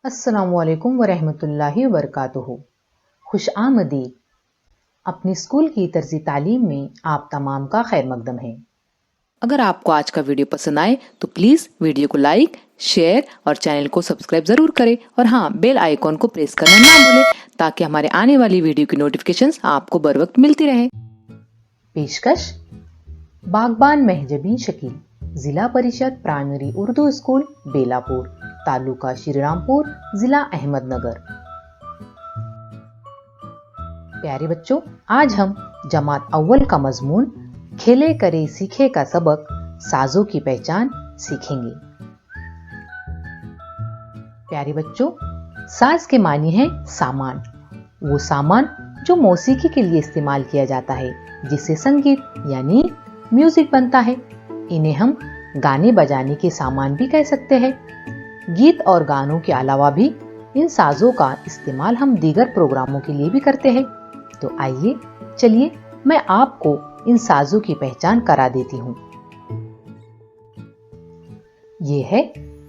अस्सलामुअलैकुम वरहमतुल्लाहि वबरकातुहू। खुश आमदीद। अपने स्कूल की तर्ज़ी तालीम में आप तमाम का खैर मकदम है। अगर आपको आज का वीडियो पसंद आए तो प्लीज वीडियो को लाइक, शेयर और चैनल को सब्सक्राइब जरूर करें और हाँ, बेल आइकॉन को प्रेस करना ना भूलें ताकि हमारे आने वाली वीडियो की नोटिफिकेशंस आपको बर वक्त मिलती रहे। पेशकश बागबान महजबीन शकील, जिला परिषद प्राइमरी उर्दू स्कूल बेलापुर, तालुका श्रीरामपुर, जिला अहमदनगर। प्यारे बच्चों, आज हम जमात अव्वल का मजमून खेले करे सीखे का सबक साजों की पहचान सीखेंगे। प्यारे बच्चों, साज के मानी है सामान, वो सामान जो मौसीकी के लिए इस्तेमाल किया जाता है, जिससे संगीत यानी म्यूजिक बनता है। इन्हें हम गाने बजाने के सामान भी कह सकते हैं। गीत और गानों के अलावा भी इन साजों का इस्तेमाल हम दीगर प्रोग्रामों के लिए भी करते हैं। तो आइए चलिए मैं आपको इन साजों की पहचान करा देती हूँ। ये है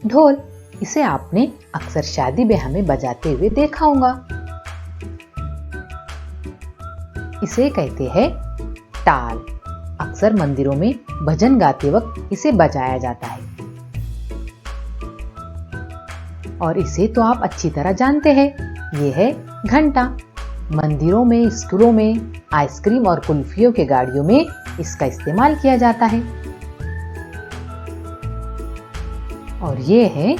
ढोल। इसे आपने अक्सर शादी ब्याह में बजाते हुए देखा होगा। इसे कहते हैं ताल। अक्सर मंदिरों में भजन गाते वक्त इसे बजाया जाता है। और इसे तो आप अच्छी तरह जानते हैं, ये है घंटा। मंदिरों में, स्कूलों में, आइसक्रीम और कुल्फियों के गाड़ियों में इसका इस्तेमाल किया जाता है। और ये है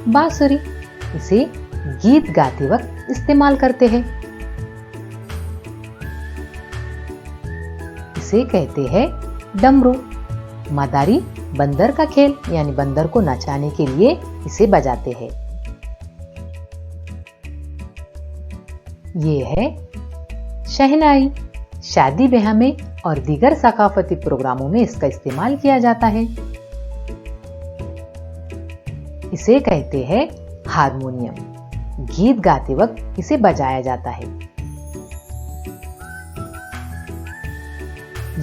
बांसुरी। इसे गीत गाते वक्त इस्तेमाल करते हैं। इसे कहते हैं डमरू। मदारी बंदर का खेल यानी बंदर को नचाने के लिए इसे बजाते हैं। ये है शहनाई। शादी ब्याह में और दीगर सकाफती प्रोग्रामों में इसका इस्तेमाल किया जाता है। इसे कहते हैं हारमोनियम। गीत गाते वक्त इसे बजाया जाता है।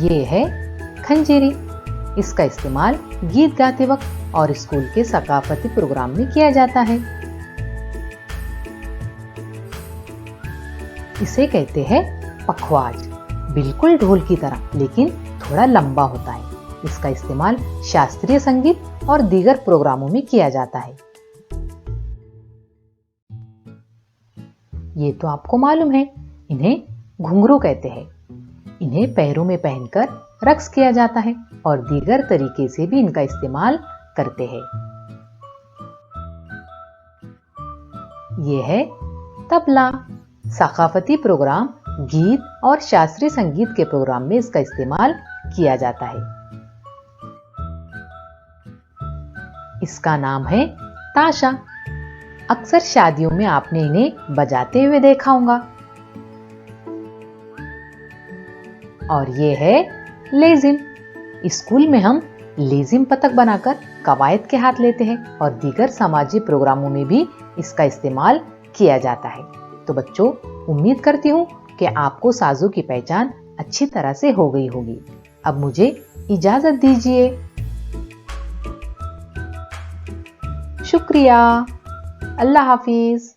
ये है खंजीरी। इसका इस्तेमाल गीत गाते वक्त और स्कूल के सकाफती प्रोग्राम में किया जाता है। इसे कहते हैं पखवाज। बिल्कुल ढोल की तरह लेकिन थोड़ा लंबा होता है। इसका इस्तेमाल शास्त्रीय संगीत और दीगर प्रोग्रामों में किया जाता है। ये तो आपको मालूम है। इन्हें घुंघरू कहते हैं। इन्हें पैरों में पहनकर रक्स किया जाता है और दीगर तरीके से भी इनका इस्तेमाल करते हैं। ये है तबला। सकाफती प्रोग्राम, गीत और शास्त्रीय संगीत के प्रोग्राम में इसका इस्तेमाल किया जाता है। इसका नाम है ताशा। अक्सर शादियों में आपने इन्हें बजाते हुए देखा होगा। और ये है लेजिम। स्कूल में हम लेजिम पतक बनाकर कवायद के हाथ लेते हैं और दीगर सामाजिक प्रोग्रामों में भी इसका इस्तेमाल किया जाता है। तो बच्चों, उम्मीद करती हूँ कि आपको साजों की पहचान अच्छी तरह से हो गई होगी। अब मुझे इजाजत दीजिए। शुक्रिया। अल्लाह हाफिज।